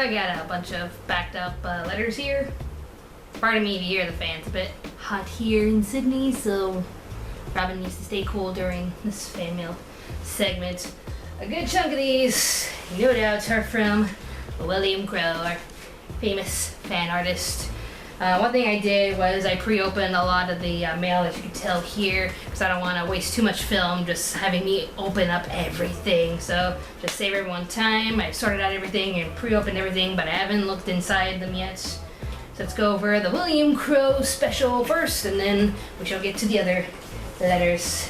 I got a bunch of backed up letters here. Pardon me if you hear the fans, a bit hot here in Sydney, so Robyn needs to stay cool during this fan mail segment. A good chunk of these, no doubt, are from Willaim Crowe, our famous fan artist. One thing I did was I pre-opened a lot of the mail, as you can tell here, because I don't want to waste too much film just having me open up everything. So just save everyone time. I sorted out everything and pre-opened everything, but I haven't looked inside them yet. So let's go over the Willaim Crowe special first, and then we shall get to the other letters.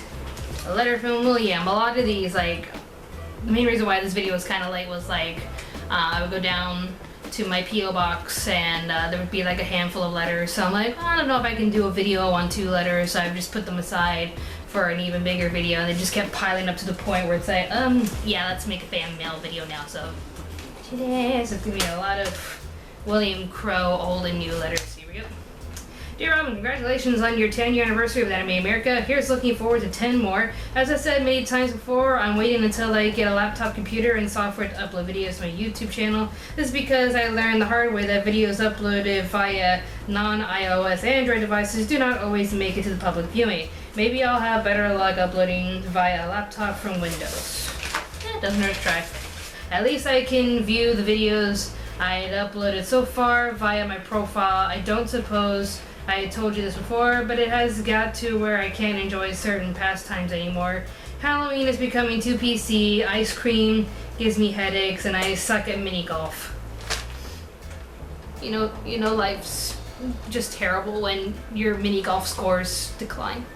A letter from William. A lot of these, like, the main reason why this video was kind of late was like I would go down to my P.O. box and there would be like a handful of letters, so I'm like, I don't know if I can do a video on 2 letters, so I've just put them aside for an even bigger video, and they just kept piling up to the point where it's like, yeah, let's make a fan mail video now. So today, so it's gonna be a lot of Willaim Crowe old and new letters. Here we go. Dear Robyn, congratulations on your 10-year anniversary with Anime America. Here's looking forward to 10 more. As I said many times before, I'm waiting until I get a laptop computer and software to upload videos to my YouTube channel. This is because I learned the hard way that videos uploaded via non-iOS Android devices do not always make it to the public viewing. Maybe I'll have better luck uploading via a laptop from Windows. Doesn't hurt to try. At least I can view the videos I had uploaded so far via my profile. I don't suppose I told you this before, but it has got to where I can't enjoy certain pastimes anymore. Halloween is becoming too PC, ice cream gives me headaches, and I suck at mini golf. You know life's just terrible when your mini golf scores decline.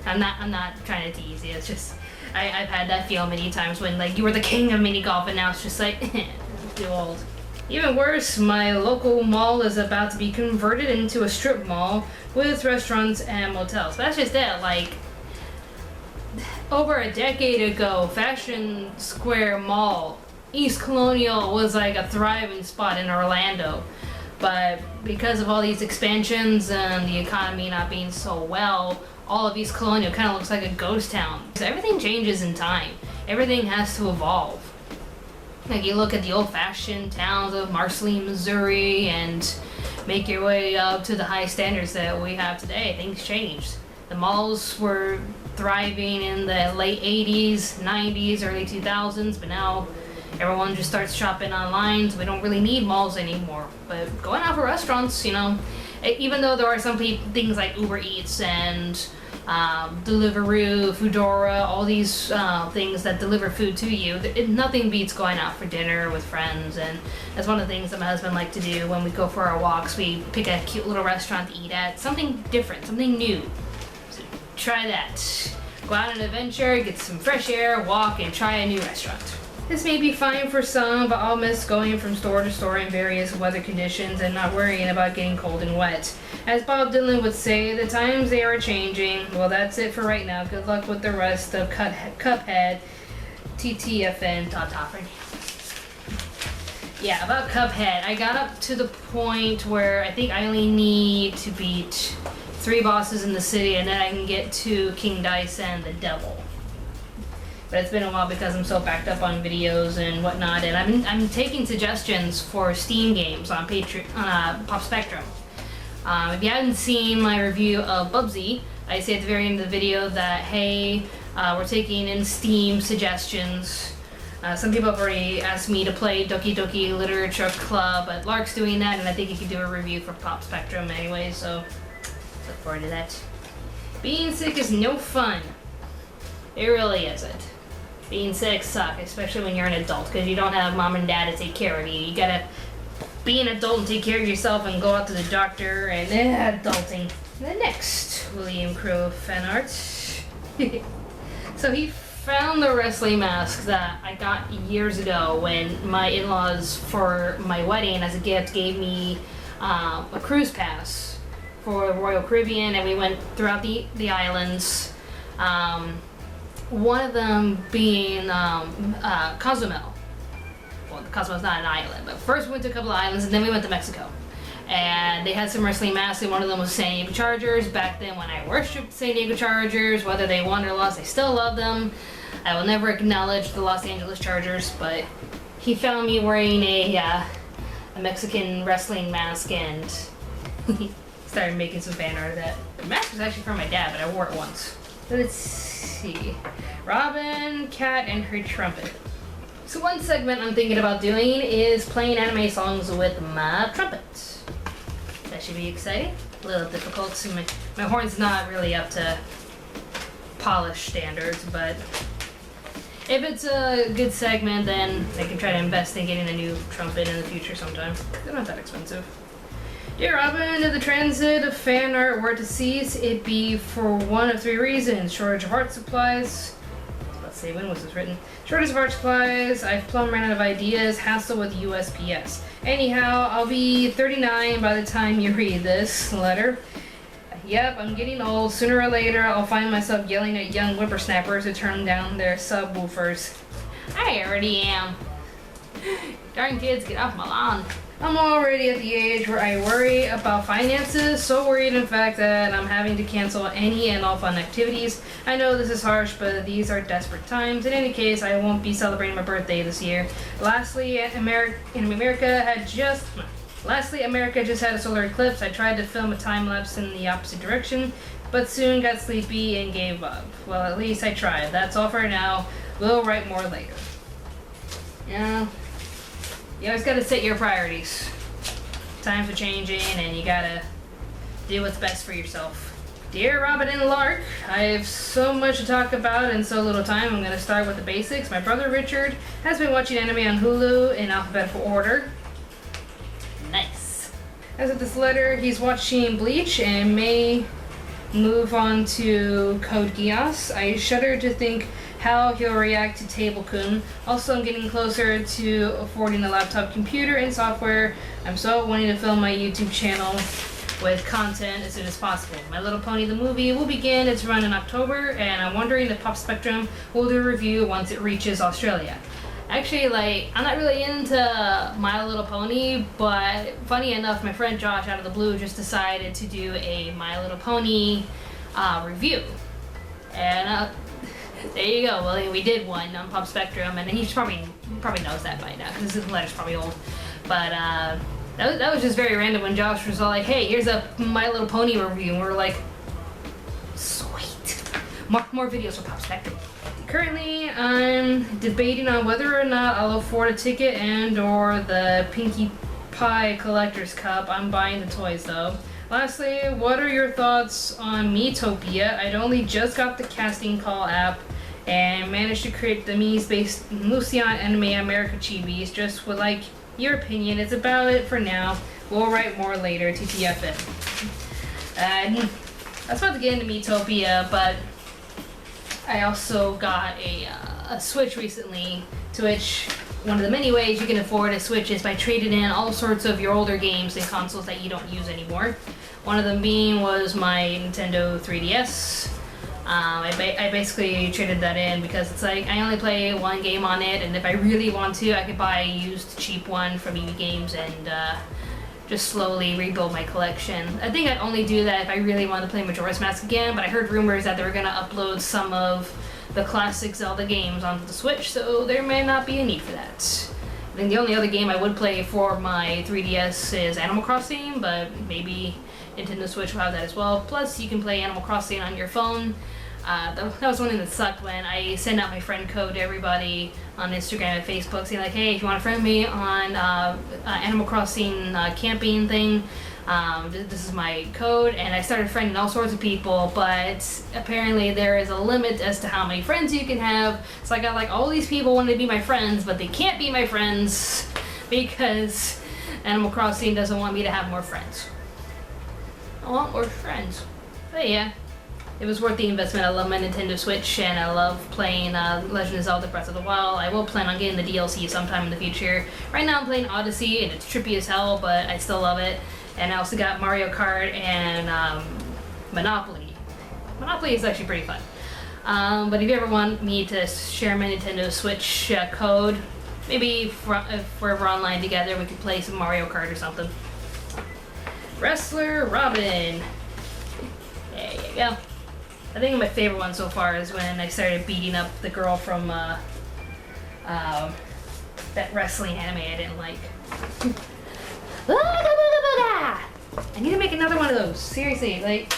I'm not trying to tease you, it's just I've had that feel many times when like you were the king of mini golf and now it's just like too old. Even worse, my local mall is about to be converted into a strip mall with restaurants and motels. That's just it. Like, over a decade ago, Fashion Square Mall, East Colonial, was like a thriving spot in Orlando. But because of all these expansions and the economy not being so well, all of East Colonial kind of looks like a ghost town. So everything changes in time. Everything has to evolve. Like, you look at the old-fashioned towns of Marceline, Missouri, and make your way up to the high standards that we have today. Things changed. The malls were thriving in the late 80s, 90s, early 2000s, but now everyone just starts shopping online, so we don't really need malls anymore. But going out for restaurants, you know, even though there are some things like Uber Eats and Deliveroo, Foodora, all these things that deliver food to you, nothing beats going out for dinner with friends, and that's one of the things that my husband likes to do when we go for our walks. We pick a cute little restaurant to eat at, something different, something new. So try that. Go out on an adventure, get some fresh air, walk, and try a new restaurant. This may be fine for some, but I'll miss going from store to store in various weather conditions and not worrying about getting cold and wet. As Bob Dylan would say, the times they are changing. Well, that's it for right now. Good luck with the rest of Cuphead. TTFN, ta-ta for now. Yeah, about Cuphead, I got up to the point where I think I only need to beat 3 bosses in the city, and then I can get to King Dice and the Devil. But it's been a while because I'm so backed up on videos and whatnot, and I'm taking suggestions for Steam games on Pop Spectrum. If you haven't seen my review of Bubsy, I say at the very end of the video that, hey, we're taking in Steam suggestions. Some people have already asked me to play Doki Doki Literature Club, but Lark's doing that, and I think he could do a review for Pop Spectrum anyway, so look forward to that. Being sick is no fun. It really isn't. Being sick sucks, especially when you're an adult, because you don't have mom and dad to take care of you. You gotta be an adult and take care of yourself and go out to the doctor and adulting. The next Willaim Crowe fan art. So he found the wrestling mask that I got years ago when my in-laws for my wedding as a gift gave me a cruise pass for Royal Caribbean, and we went throughout the islands. One of them being Cozumel. Well, Cozumel's not an island, but first we went to a couple of islands, and then we went to Mexico. And they had some wrestling masks, and one of them was San Diego Chargers. Back then when I worshipped San Diego Chargers, whether they won or lost, I still love them. I will never acknowledge the Los Angeles Chargers, but he found me wearing a Mexican wrestling mask, and started making some fan art of that. The mask was actually from my dad, but I wore it once. Let's see. Robyn, Cat, and her trumpet. So one segment I'm thinking about doing is playing anime songs with my trumpet. That should be exciting. A little difficult. So my horn's not really up to polish standards, but if it's a good segment, then I can try to invest in getting a new trumpet in the future sometime. They're not that expensive. Dear Robyn, if the transit of fan art were to cease, it'd be for one of three reasons. Shortage of art supplies. Let's see, when was this written? Shortage of art supplies, I've plumb ran out of ideas, hassle with USPS. Anyhow, I'll be 39 by the time you read this letter. Yep, I'm getting old. Sooner or later, I'll find myself yelling at young whippersnappers to turn down their subwoofers. I already am. Darn kids, get off my lawn. I'm already at the age where I worry about finances, so worried in fact that I'm having to cancel any and all fun activities. I know this is harsh, but these are desperate times. In any case, I won't be celebrating my birthday this year. Lastly, America just had a solar eclipse. I tried to film a time lapse in the opposite direction, but soon got sleepy and gave up. Well, at least I tried. That's all for now. We'll write more later. Yeah. You always gotta set your priorities. Times are changing and you gotta do what's best for yourself. Dear Robyn and Lark, I have so much to talk about in so little time. I'm gonna start with the basics. My brother Richard has been watching anime on Hulu in alphabetical order. Nice. As of this letter, he's watching Bleach and may move on to Code Geass. I shudder to think how he'll react to Table-kun. Also, I'm getting closer to affording a laptop computer and software. I'm so wanting to film my YouTube channel with content as soon as possible. My Little Pony the movie will begin its run in October, and I'm wondering if Pop Spectrum will do a review once it reaches Australia. Actually, I'm not really into My Little Pony, but funny enough, my friend Josh out of the blue just decided to do a My Little Pony review. And there you go. Well, we did one on Pop Spectrum, and he probably knows that by now because his letter's probably old. But that was just very random when Josh was all like, "Hey, here's a My Little Pony review," and we're like, "Sweet, more videos for Pop Spectrum." Currently, I'm debating on whether or not I'll afford a ticket and/or the Pinkie Pie Collector's Cup. I'm buying the toys though. Lastly, what are your thoughts on Miitopia? I'd only just got the casting call app and managed to create the Mies-based Lucian Anime America Chibis. Just would like your opinion. It's about it for now. We'll write more later. TTFN. I was about to get into Miitopia, but I also got a Switch recently, to which one of the many ways you can afford a Switch is by trading in all sorts of your older games and consoles that you don't use anymore. One of them being was my Nintendo 3DS. I basically traded that in because it's like I only play one game on it, and if I really want to, I could buy a used cheap one from EB Games and just slowly rebuild my collection. I think I'd only do that if I really wanted to play Majora's Mask again, but I heard rumors that they were going to upload some of the classic Zelda games onto the Switch, so there may not be a need for that. I think the only other game I would play for my 3DS is Animal Crossing, but maybe Nintendo Switch will have that as well. Plus, you can play Animal Crossing on your phone. That was one thing that sucked when I sent out my friend code to everybody on Instagram and Facebook saying like, hey, if you want to friend me on Animal Crossing camping thing, this is my code. And I started friending all sorts of people, but apparently there is a limit as to how many friends you can have. So I got like all these people wanting to be my friends, but they can't be my friends because Animal Crossing doesn't want me to have more friends. I want more friends. But yeah, it was worth the investment. I love my Nintendo Switch and I love playing Legend of Zelda Breath of the Wild. I will plan on getting the DLC sometime in the future. Right now I'm playing Odyssey and it's trippy as hell, but I still love it. And I also got Mario Kart and Monopoly. Monopoly is actually pretty fun. But if you ever want me to share my Nintendo Switch code, maybe if we're ever online together we could play some Mario Kart or something. Wrestler Robyn. There you go. I think my favorite one so far is when I started beating up the girl from that wrestling anime I didn't like. I need to make another one of those. Seriously, like,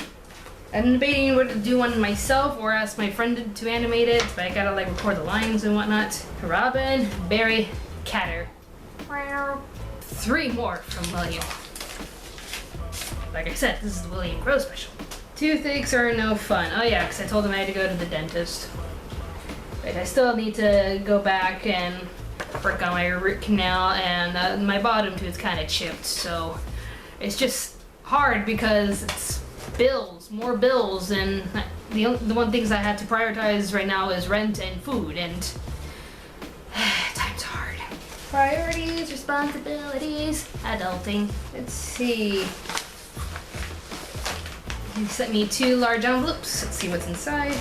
I'm debating whether to do one myself or ask my friend to animate it, but I gotta like record the lines and whatnot. Robyn Barry-Cotter. 3 more from Willaim. Like I said, this is the Willaim Crowe special. Toothaches are no fun. Oh yeah, because I told him I had to go to the dentist. But I still need to go back and work on my root canal, and my bottom tooth's kind of chipped, so it's just hard because it's bills, more bills, and the one things I have to prioritize right now is rent and food, and time's hard. Priorities, responsibilities, adulting. Let's see. He sent me 2 large envelopes. Let's see what's inside.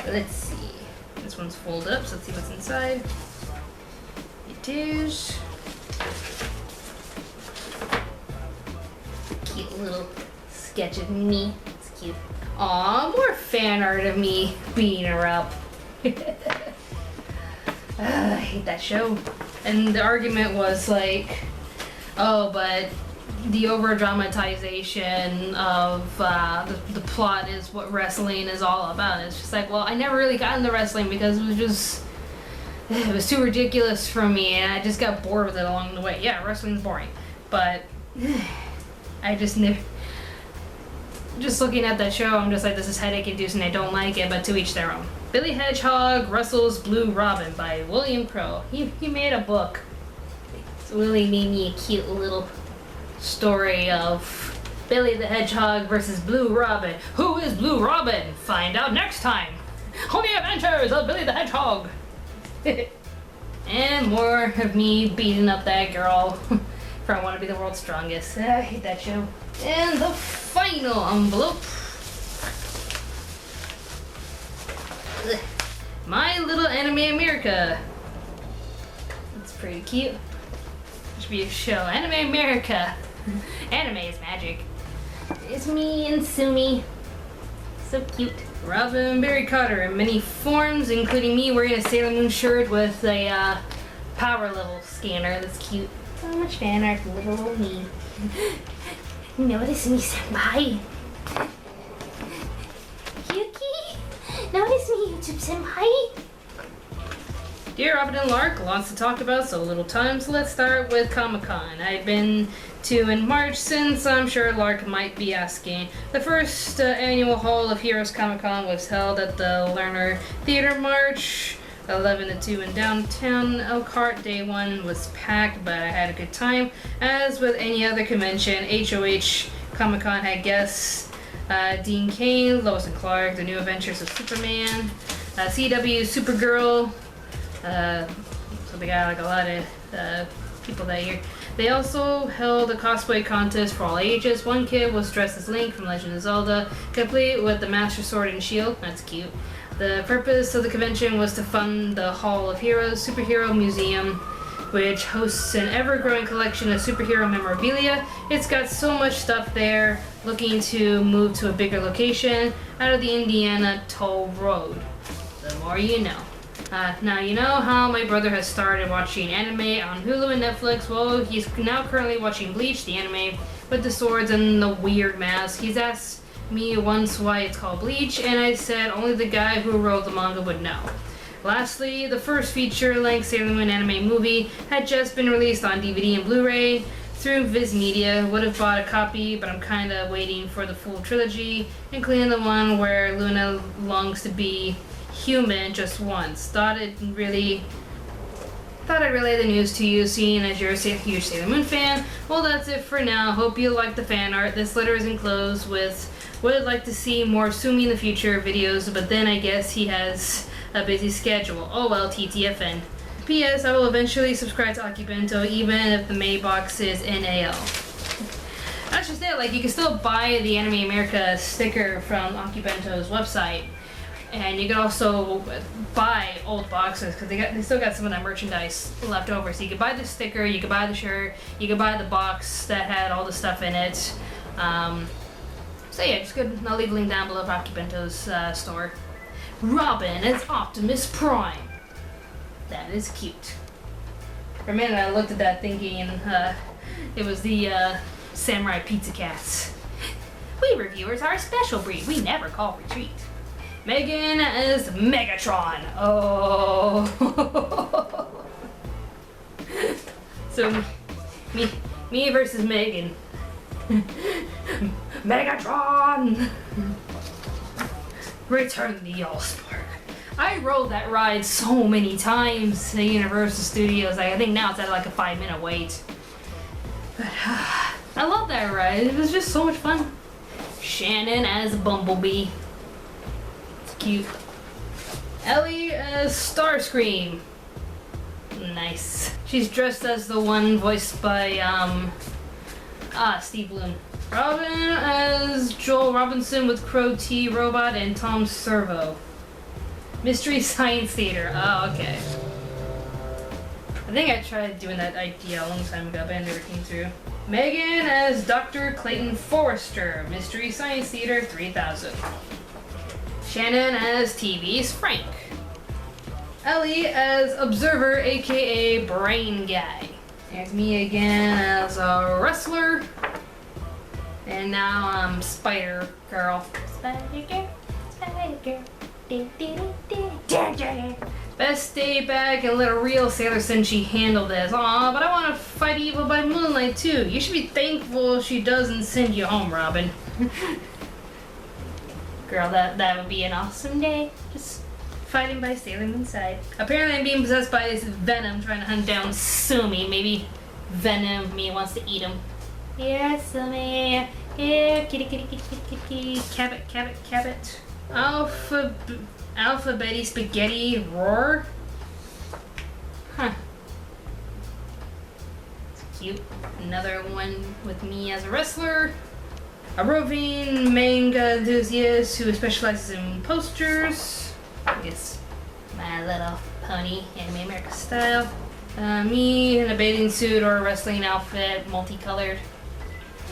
Let's see. This one's folded up, so let's see what's inside. It is cute little sketch of me. It's cute. Aw, more fan art of me beating her up. I hate that show. And the argument was like, oh, but the over dramatization of the plot is what wrestling is all about. It's just like, well, I never really got into wrestling because it was too ridiculous for me, and I just got bored with it along the way. Yeah, wrestling's boring, but I just never. Just looking at that show, I'm just like, this is headache inducing. I don't like it, but to each their own. Billy Hedgehog wrestles Blue Robyn by Willaim Crowe. He made a book. It's really made me a cute little story of Billy the Hedgehog versus Blue Robyn. Who is Blue Robyn? Find out next time on the Adventures of Billy the Hedgehog. And more of me beating up that girl for I Want to Be the World's Strongest. I hate that show. And the final envelope. My Little Anime America. That's pretty cute. Should be a show. Anime America. Anime is magic. It's me and Sumi. So cute. Robyn Barry-Cotter in many forms, including me wearing a Sailor Moon shirt with a power level scanner. That's cute. So much fan art for little old me. Notice me, senpai. Yuki, notice me, YouTube senpai. Dear Robyn and Lark, lots to talk about, so little time, so let's start with Comic-Con. I've been to in March, since I'm sure Lark might be asking. The first annual Hall of Heroes Comic-Con was held at the Lerner Theater March 11 to 2 in downtown Elkhart. Day 1 was packed, but I had a good time. As with any other convention, HOH Comic-Con had guests Dean Cain, Lois and Clark, The New Adventures of Superman, CW Supergirl, so they got like a lot of people that year. They also held a cosplay contest for all ages. One kid was dressed as Link from Legend of Zelda, complete with the Master Sword and Shield. That's cute. The purpose of the convention was to fund the Hall of Heroes Superhero Museum, which hosts an ever-growing collection of superhero memorabilia. It's got so much stuff there, looking to move to a bigger location out of the Indiana Toll Road. The more you know. Now, you know how my brother has started watching anime on Hulu and Netflix? Well, he's now currently watching Bleach, the anime with the swords and the weird mask. He's asked me once why it's called Bleach, and I said only the guy who wrote the manga would know. Lastly, the first feature-length Sailor Moon anime movie had just been released on DVD and Blu-ray through Viz Media. Would have bought a copy, but I'm kind of waiting for the full trilogy, including the one where Luna longs to be human just once. Thought I'd relay the news to you, seeing as you're a huge Sailor Moon fan. Well, that's it for now. Hope you like the fan art. This letter is enclosed with would like to see more Sumi in the future videos, but then I guess he has a busy schedule. Oh well, TTFN. P.S. I will eventually subscribe to Akibento even if the May box is NAL. That's just it. Like, you can still buy the Anime America sticker from Akibento's website. And you can also buy old boxes because they still got some of that merchandise left over. So you could buy the sticker, you could buy the shirt, you could buy the box that had all the stuff in it. So yeah, just good. I'll leave a link down below for Akibento's store. Robyn as Optimus Prime. That is cute. For a minute I looked at that thinking it was the Samurai Pizza Cats. We reviewers are a special breed. We never call retreat. Megan as Megatron. Oh. So me versus Megan. Megatron. Return the Allspark. I rode that ride so many times at Universal Studios. I think now it's at like a 5-minute wait. But I love that ride. It was just so much fun. Shannen as Bumblebee. It's cute. Ellie as Starscream. Nice. She's dressed as the one voiced by Steve Bloom. Robyn as Joel Robinson with Crow T Robot and Tom Servo. Mystery Science Theater. Oh, okay. I think I tried doing that idea a long time ago, but it never came through. Megan as Dr. Clayton Forrester. Mystery Science Theater 3000. Shannen as TV's Frank. Ellie as Observer, aka Brain Guy. There's me again as a wrestler. And now I'm Spider Girl. Spider Girl, Spider Girl. Best day back and let a real sailor since she handled this. Aw, but I want to fight evil by moonlight too. You should be thankful she doesn't send you home, Robyn. Girl, that would be an awesome day. Just fighting by Sailor Moon's side. Apparently I'm being possessed by this venom trying to hunt down Sumi. Maybe Venom me wants to eat him. Here, Sumi. Here, kitty, kitty, kitty, kitty, kitty. Cabot, cabot, cabot. Alphabetty spaghetti roar. Huh. It's cute. Another one with me as a wrestler. A roving manga enthusiast who specializes in posters. I guess My Little Pony, Anime America style. Me in a bathing suit or a wrestling outfit, multicolored.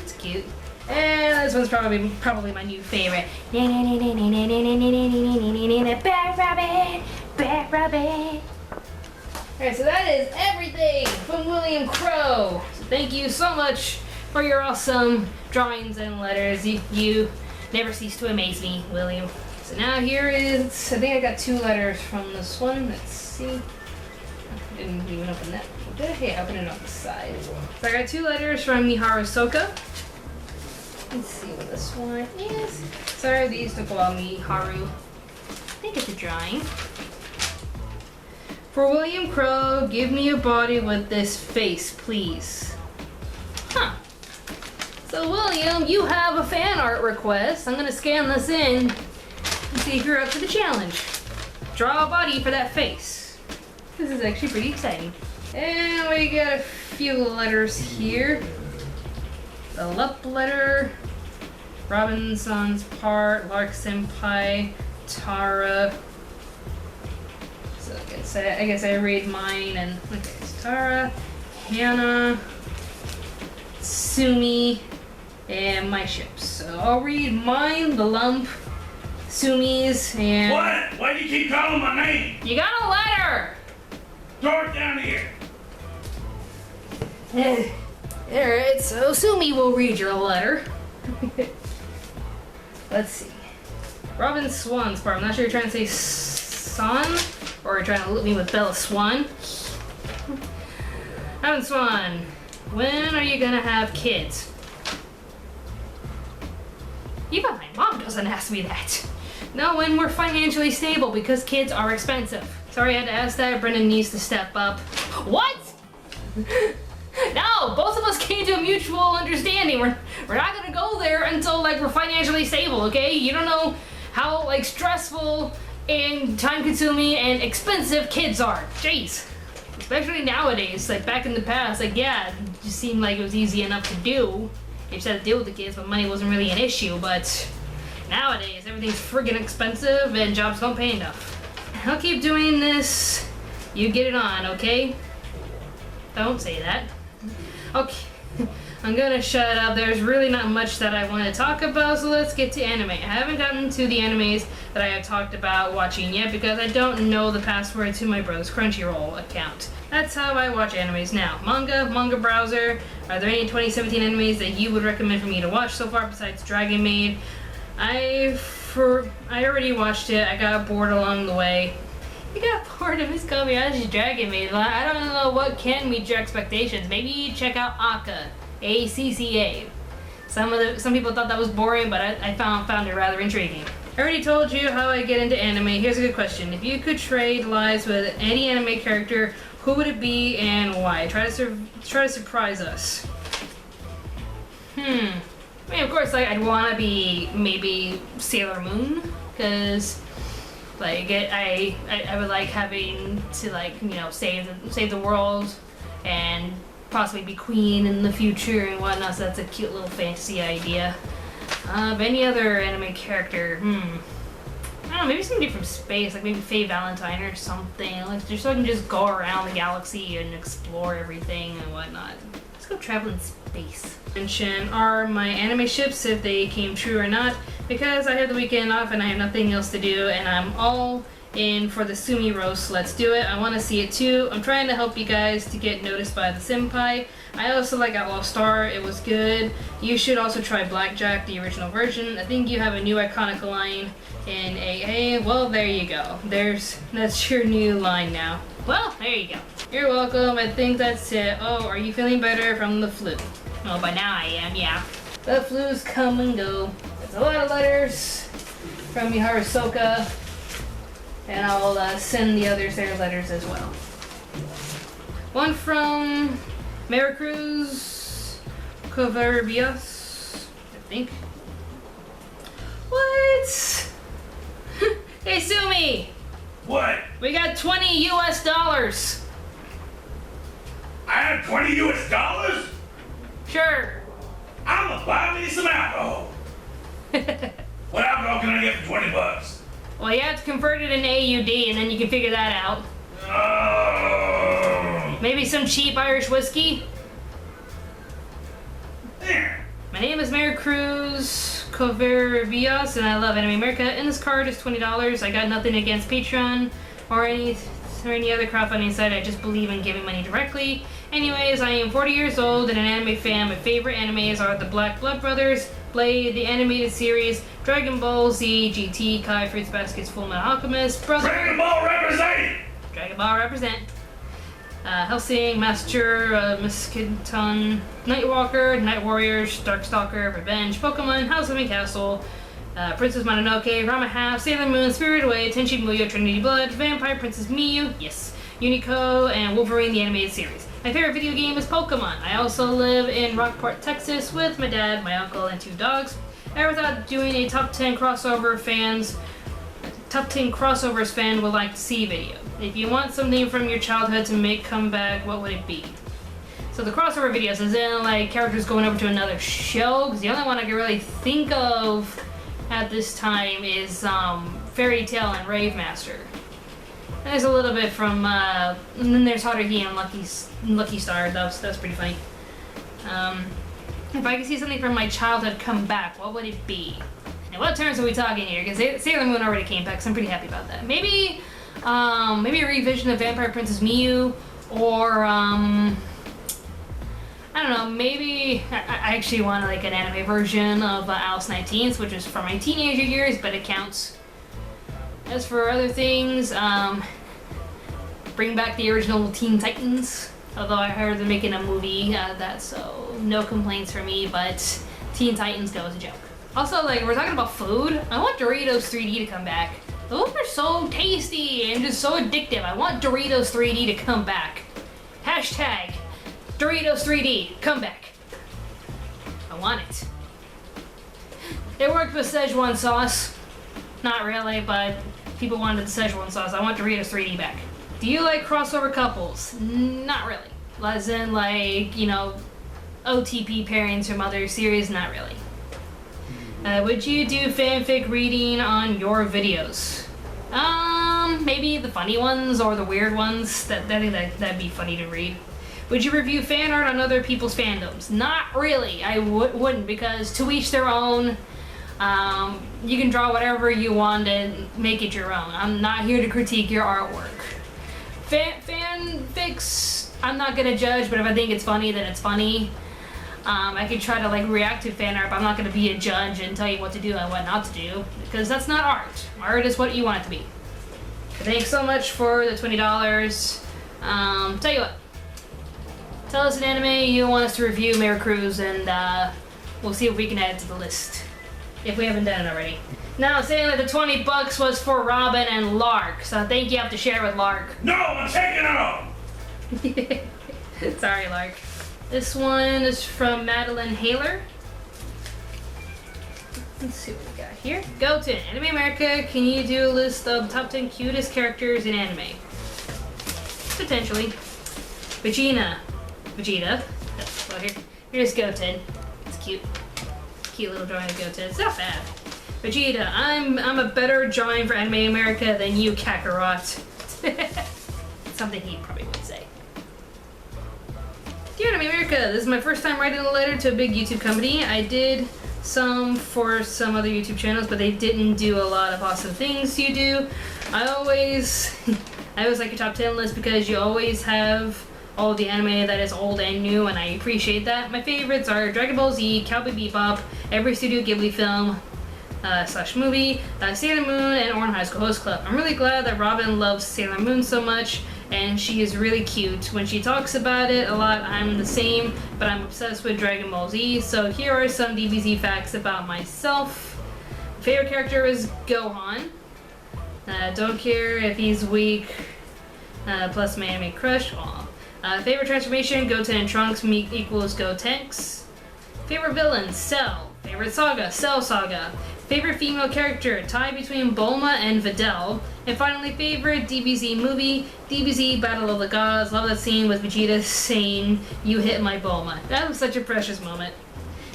It's cute. And this one's probably my new favorite. Bad Robyn! Bad Robyn! Alright, so that is everything from Willaim Crowe. So thank you so much for your awesome drawings and letters. You never cease to amaze me, Willaim. So now here is, I think I got 2 letters from this one. Let's see. I didn't even open that. Did I? Yeah, open it on the side. So I got 2 letters from Miharu Sohka. Let's see what this one is. Sorry, these took a while, Miharu. I think it's a drawing. For Willaim Crowe, give me a body with this face, please. Huh. So Willaim, you have a fan art request. I'm gonna scan this in and see if you're up to the challenge. Draw a body for that face. This is actually pretty exciting. And we got a few letters here. The love letter, Robinson's part, Lark Senpai, Tara. So I guess I read mine and okay, it's Tara, Hannah, Sumi, and my ships. So I'll read mine, the lump, Sumi's, and What? Why do you keep calling my name? you got a letter! Throw it down here. Alright, so Sumi will read your letter. Let's see. Robyn Swan's part. I'm not sure you're trying to say son or you're trying to look me with Bella Swan. Robyn Swan, when are you gonna have kids? Even my mom doesn't ask me that. No, when we're financially stable because kids are expensive. Sorry I had to ask that. Brendan needs to step up. What? No, both of us came to a mutual understanding. We're not gonna go there until like we're financially stable, okay? You don't know how like stressful and time-consuming and expensive kids are. Jeez. Especially nowadays. Like back in the past, like yeah, it just seemed like it was easy enough to do. You just had to deal with the kids, but money wasn't really an issue. But nowadays, everything's friggin' expensive and jobs don't pay enough. I'll keep doing this. You get it on, okay? Don't say that. Okay. I'm gonna shut up. There's really not much that I want to talk about, so let's get to anime. I haven't gotten to the animes that I have talked about watching yet because I don't know the password to my brother's Crunchyroll account. That's how I watch animes now. Manga browser. Are there any 2017 animes that you would recommend for me to watch so far besides Dragon Maid? I already watched it. I got bored along the way. You got bored of Miss Kobayashi's Dragon Maid. I don't know what can meet your expectations. Maybe check out Akka. ACCA. Some people thought that was boring, but I found it rather intriguing. I already told you how I get into anime. Here's a good question. If you could trade lives with any anime character, who would it be and why? Try to surprise us. I mean, of course, like, I'd want to be maybe Sailor Moon, because like I would like having to, like, you know, save the world and possibly be queen in the future and whatnot. So that's a cute little fantasy idea. Any other anime character? I don't know, maybe somebody from space, like maybe Faye Valentine or something. Like, just so I can just go around the galaxy and explore everything and whatnot. Let's go travel in space. Mention are my anime ships, if they came true or not, because I have the weekend off and I have nothing else to do, and I'm all in for the Sumi roast. Let's do it. I want to see it too. I'm trying to help you guys to get noticed by the senpai. I also like Outlaw Star. It was good. You should also try Blackjack, the original version. I think you have a new iconic line in AA. Well, there you go. That's your new line now. Well, there you go. You're welcome. I think that's it. Oh, are you feeling better from the flu? Well, by now I am, yeah. The flu's come and go. There's a lot of letters from Miharu Sohka. And I'll send the others their letters as well. One from Maricruz Covarrubias, I think. What? Hey, Sumi! What? We got $20 US. I have 20 US dollars? Sure. I'ma buy me some alcohol. What alcohol can I get for 20 bucks? Well, you have to convert it into AUD and then you can figure that out. Oh. Maybe some cheap Irish whiskey? There. My name is Maricruz Covarrubias and I love Anime America, and this card is $20. I got nothing against Patreon or any other crowdfunding site. I just believe in giving money directly. Anyways, I am 40 years old and an anime fan. My favorite animes are the Black Blood Brothers, Blade, the animated series, Dragon Ball Z, GT, Kai, Fruits Baskets, Fullmetal Alchemist, Brother... Dragon Ball represent! Dragon Ball represent. Hellsing, Master, Miskatonic, Nightwalker, Night Warriors, Darkstalker, Revenge, Pokemon, House of Castle, Princess Mononoke, Rama Half, Sailor Moon, Spirit Away, Tenchi Muyo, Trinity Blood, Vampire Princess Miyu, yes, Unico, and Wolverine the animated series. My favorite video game is Pokemon. I also live in Rockport, Texas with my dad, my uncle, and 2 dogs. I ever thought doing a top 10 crossovers fan would like to see video. If you want something from your childhood to make comeback, what would it be? So the crossover videos, is in like characters going over to another show? Because the only one I can really think of at this time is Fairy Tail and Rave Master. And there's a little bit from, and then there's Haruhi and Lucky Star. That's pretty funny. If I could see something from my childhood come back, what would it be? And what terms are we talking here? Because Sailor Moon already came back, so I'm pretty happy about that. Maybe a revision of Vampire Princess Miyu, or I don't know. Maybe I actually want like an anime version of Alice 19th, which is from my teenager years, but it counts. As for other things, bring back the original Teen Titans. Although I heard they're making a movie that, so no complaints for me, but Teen Titans go as a joke. Also, like, we're talking about food. I want Doritos 3D to come back. Those are so tasty and just so addictive. I want Doritos 3D to come back. Hashtag Doritos 3D, come back. I want it. It worked with Szechuan sauce. Not really, but people wanted the Szechuan sauce. I want Doritos 3D back. Do you like crossover couples? Not really. As in, like, you know, OTP pairings from other series? Not really. Would you do fanfic reading on your videos? Maybe the funny ones or the weird ones. I think that'd be funny to read. Would you review fan art on other people's fandoms? Not really. I wouldn't, because to each their own. You can draw whatever you want and make it your own. I'm not here to critique your artwork. Fanfics, I'm not gonna judge, but if I think it's funny, then it's funny. I could try to like react to fan art, but I'm not gonna be a judge and tell you what to do and what not to do, because that's not art. Art is what you want it to be. Thanks so much for the $20. Tell you what. Tell us an anime you want us to review, Mary Cruz, and we'll see if we can add it to the list. If we haven't done it already. Now, saying that the $20 was for Robyn and Lark, so I think you have to share with Lark. No, I'm taking it home! Sorry, Lark. This one is from Madeline Haler. Let's see what we got here. Go to Anime America. Can you do a list of the top 10 cutest characters in anime? Potentially. Vegeta. Well, here's Goten. It's cute. Cute little drawing of Goten. It's not bad. Vegeta, I'm a better drawing for Anime America than you, Kakarot. Something he probably would say. Dear Anime America, this is my first time writing a letter to a big YouTube company. I did some for some other YouTube channels, but they didn't do a lot of awesome things you do. I always like your top 10 list because you always have all the anime that is old and new, and I appreciate that. My favorites are Dragon Ball Z, Cowboy Bebop, every Studio Ghibli film / movie, Sailor Moon, and Oran High School Host Club. I'm really glad that Robyn loves Sailor Moon so much, and she is really cute. When she talks about it a lot, I'm the same, but I'm obsessed with Dragon Ball Z. So here are some DBZ facts about myself. Favorite character is Gohan. Don't care if he's weak, plus my anime crush. Aww. Favorite transformation, Goten and Trunks equals Gotenks. Favorite villain, Cell. Favorite saga, Cell Saga. Favorite female character, tie between Bulma and Videl. And finally, favorite DBZ movie, DBZ Battle of the Gods. Love that scene with Vegeta saying, "You hit my Bulma." That was such a precious moment.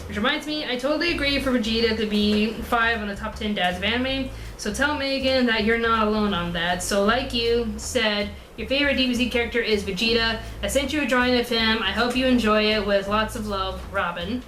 Which reminds me, I totally agree for Vegeta to be 5 on the top 10 dads of anime. So tell Megan that you're not alone on that. So like you said, your favorite DBZ character is Vegeta. I sent you a drawing of him. I hope you enjoy it. With lots of love, Robyn.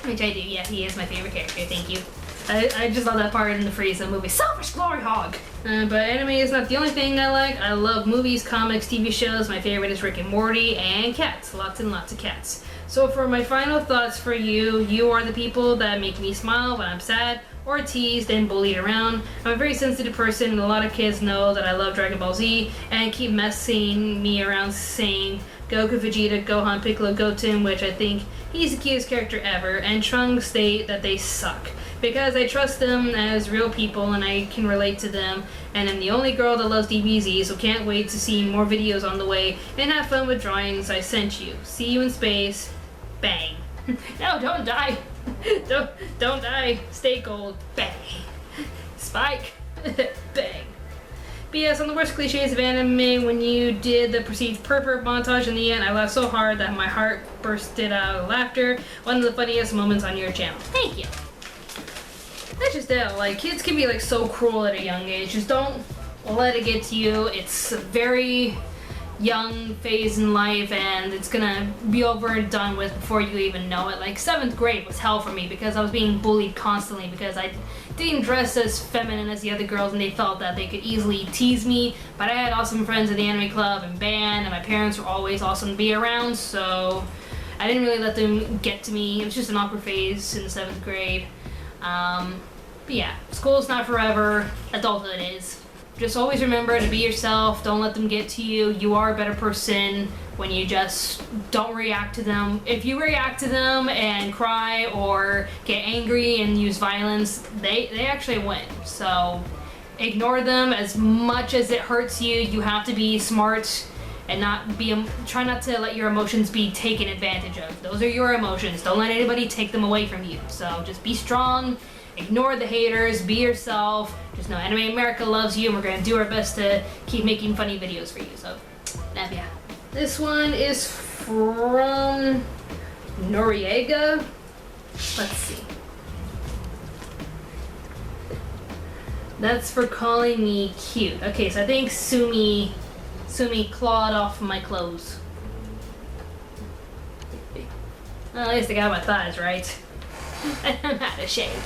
Which I do. Yeah, he is my favorite character. Thank you. I just love that part in the Frieza movie. Selfish Glory Hog! But anime is not the only thing I like. I love movies, comics, TV shows. My favorite is Rick and Morty, and cats. Lots and lots of cats. So for my final thoughts for you, you are the people that make me smile when I'm sad, or teased and bullied around. I'm a very sensitive person, and a lot of kids know that I love Dragon Ball Z, and keep messing me around saying Goku, Vegeta, Gohan, Piccolo, Goten, which I think he's the cutest character ever, and Trunks state that they suck. Because I trust them as real people and I can relate to them, and I'm the only girl that loves DBZ, so can't wait to see more videos on the way, and have fun with drawings I sent you. See you in space. Bang. No, don't die. Don't die. Stay gold. Bang. Spike. Bang. P.S. on the worst cliches of anime, when you did the perceived pervert montage in the end, I laughed so hard that my heart bursted out of laughter. One of the funniest moments on your channel. Thank you. That's just it. Like, kids can be like so cruel at a young age. Just don't let it get to you. It's a very young phase in life, and it's gonna be over and done with before you even know it. Like 7th grade was hell for me because I was being bullied constantly because I didn't dress as feminine as the other girls, and they felt that they could easily tease me. But I had awesome friends in the anime club and band, and my parents were always awesome to be around, so I didn't really let them get to me. It was just an awkward phase in the 7th grade. But yeah, school's not forever. Adulthood is. Just always remember to be yourself. Don't let them get to you. You are a better person when you just don't react to them. If you react to them and cry or get angry and use violence, they actually win. So ignore them as much as it hurts you. You have to be smart and try not to let your emotions be taken advantage of. Those are your emotions. Don't let anybody take them away from you. So just be strong. Ignore the haters, be yourself. Just know Anime America loves you, and we're going to do our best to keep making funny videos for you. So, yeah. This one is from Noriega. Let's see. That's for calling me cute. Okay, so I think Sumi clawed off my clothes. Well, at least I got my thighs right. I'm not ashamed.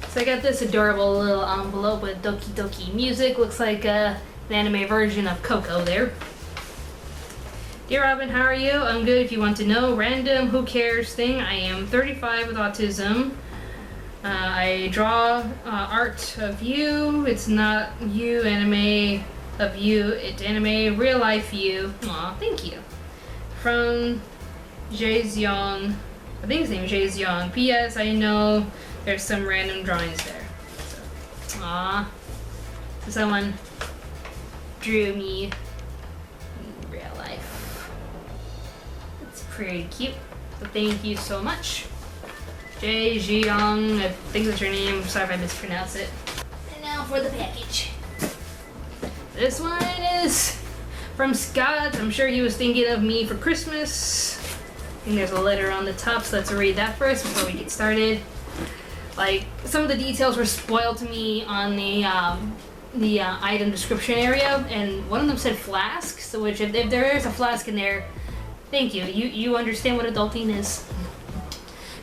So I got this adorable little envelope with Doki Doki music. Looks like an anime version of Coco there. Dear Robyn, how are you? I'm good if you want to know. Random, who cares thing. I am 35 with autism. I draw art of you. It's not you, anime of you. It's anime, real life you. Aw, thank you. From Jaezyong. I think his name is Jaezyong. P.S. I know there's some random drawings there. So, aw. So someone drew me in real life. It's pretty cute. So thank you so much. Jaezyong, I think that's your name. Sorry if I mispronounce it. And now for the package. This one is from Scott. I'm sure he was thinking of me for Christmas. I think there's a letter on the top, so let's read that first before we get started. Like, some of the details were spoiled to me on the item description area, and one of them said flask, so which if there is a flask in there, thank you. You understand what adulting is.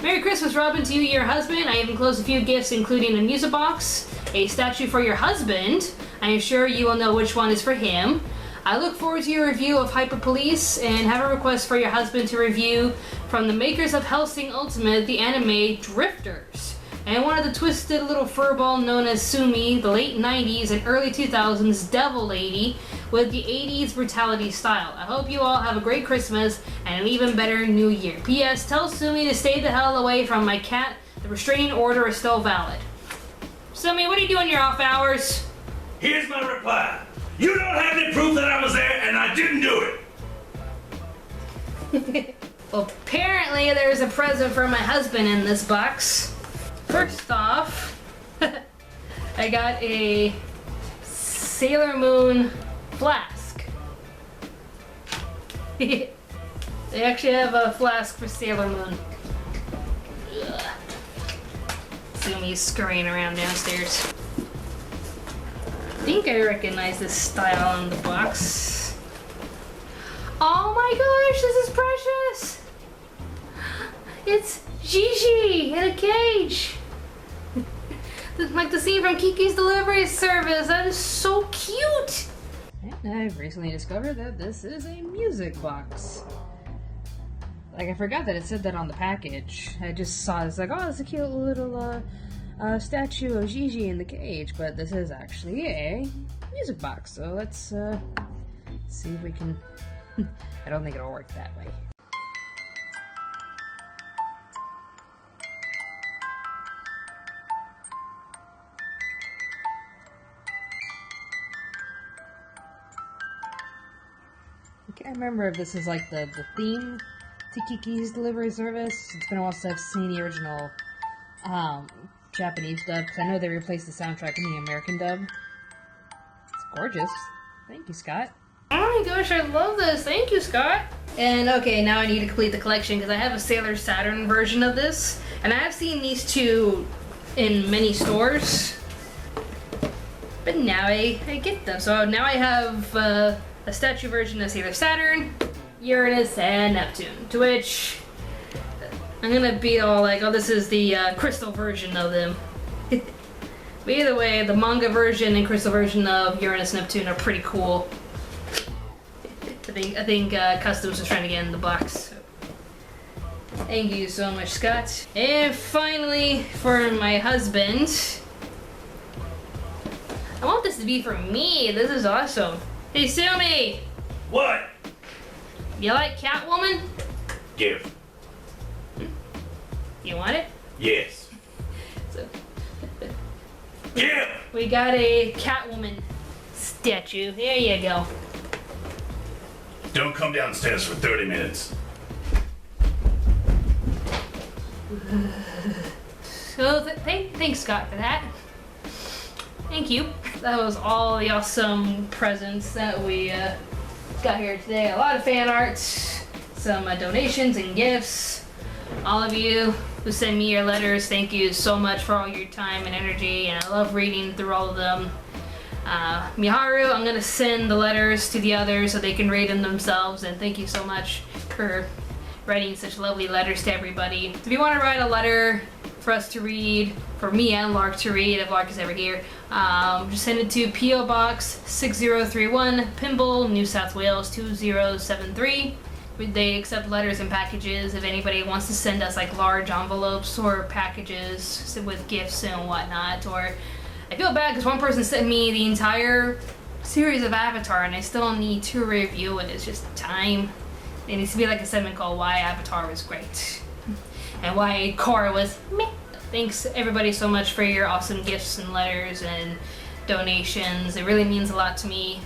Merry Christmas, Robyn, to you and your husband. I have enclosed a few gifts, including a music box, a statue for your husband. I am sure you will know which one is for him. I look forward to your review of Hyper Police and have a request for your husband to review from the makers of Hellsing Ultimate, the anime Drifters, and one of the twisted little furball known as Sumi, the late 90s and early 2000s devil lady with the 80s brutality style. I hope you all have a great Christmas and an even better New Year. P.S. Tell Sumi to stay the hell away from my cat. The restraining order is still valid. Sumi, what are you doing in your off hours? Here's my reply. You don't have any proof that I was there, and I didn't do it. Well, apparently there's a present for my husband in this box. First off, I got a Sailor Moon flask. They actually have a flask for Sailor Moon. Ugh. Sumi's scurrying around downstairs. I think I recognize this style on the box. Oh my gosh, this is precious! It's Gigi in a cage! Like the scene from Kiki's Delivery Service. That is so cute! And I've recently discovered that this is a music box. Like, I forgot that it said that on the package. I just saw this, like, oh, it's a cute little statue of Gigi in the cage, but this is actually a music box, so let's see if we can... I don't think it'll work that way. I can't remember if this is like the theme to Kiki's Delivery Service. It's been a while since I've seen the original Japanese dub, because I know they replaced the soundtrack in the American dub. It's gorgeous. Thank you, Scott. Oh my gosh, I love this. Thank you, Scott. And okay, now I need to complete the collection, because I have a Sailor Saturn version of this, and I have seen these two in many stores, but now I get them. So now I have a statue version of Sailor Saturn, Uranus, and Neptune, to which I'm gonna be all like, oh, this is the crystal version of them. But either way, the manga version and crystal version of Uranus and Neptune are pretty cool. I think Customs was trying to get in the box. Thank you so much, Scott. And finally, for my husband, I want this to be for me. This is awesome. Hey, Sumi! What? You like Catwoman? Give. You want it? Yes. So, Give! we got a Catwoman statue. There you go. Don't come downstairs for 30 minutes. So thanks, Scott, for that. Thank you. That was all the awesome presents that we got here today. A lot of fan art, some donations and gifts. All of you who send me your letters, thank you so much for all your time and energy, and I love reading through all of them. Miharu, I'm gonna send the letters to the others so they can read them themselves, and thank you so much for writing such lovely letters to everybody. If you want to write a letter for us to read, for me and Lark to read, if Lark is ever here, just send it to P.O.Box 6031, Pymble, New South Wales 2073. They accept letters and packages if anybody wants to send us like large envelopes or packages with gifts and whatnot. Or I feel bad because one person sent me the entire series of Avatar and I still need to review it. It's just time. It needs to be like a segment called Why Avatar Was Great and why Korra was meh. Thanks everybody so much for your awesome gifts and letters and donations. It really means a lot to me.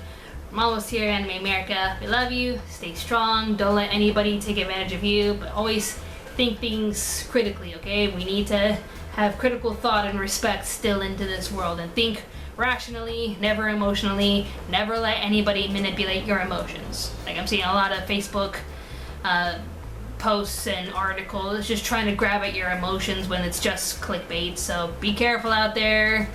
From all of us here at Anime America, we love you, stay strong, don't let anybody take advantage of you, but always think things critically, okay? We need to have critical thought and respect still into this world and think rationally, never emotionally, never let anybody manipulate your emotions. Like I'm seeing a lot of Facebook posts and articles just trying to grab at your emotions when it's just clickbait, so be careful out there,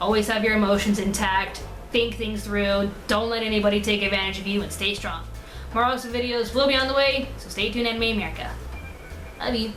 always have your emotions intact. Think things through, don't let anybody take advantage of you, and stay strong. More awesome videos will be on the way, so stay tuned, Anime America. Love you.